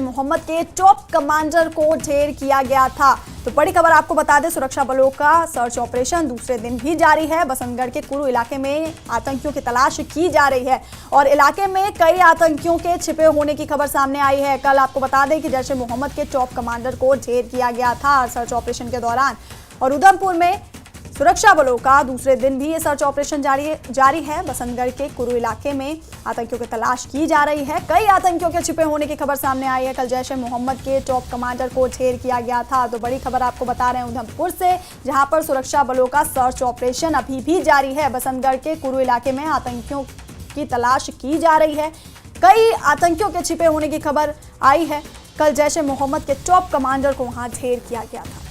मोहम्मद के top commander को ढेर किया गया था। तो बड़ी खबर आपको बता दें, सुरक्षा बलों का सर्च ऑपरेशन दूसरे दिन भी जारी है। बसंतगढ़ के कुरु इलाके में आतंकियों की तलाश की जा रही है और इलाके में कई आतंकियों के छिपे होने की खबर सामने आई है। कल आपको बता दें कि जैश ए मोहम्मद के टॉप कमांडर को ढेर किया गया था सर्च ऑपरेशन के दौरान। और उधमपुर में सुरक्षा बलों का दूसरे दिन भी ये सर्च ऑपरेशन जारी है। बसंतगढ़ के कुरु इलाके में आतंकियों की तलाश की जा रही है। कई आतंकियों के छिपे होने की खबर सामने आई है। कल जैश ए मोहम्मद के टॉप कमांडर को ढेर किया गया था। तो बड़ी खबर आपको बता रहे हैं उधमपुर से, जहां पर सुरक्षा बलों का सर्च ऑपरेशन अभी भी जारी है। बसंतगढ़ के कुरु इलाके में आतंकियों की तलाश की जा रही है। कई आतंकियों के छिपे होने की खबर आई है। कल जैश ए मोहम्मद के टॉप कमांडर को वहां ढेर किया गया था।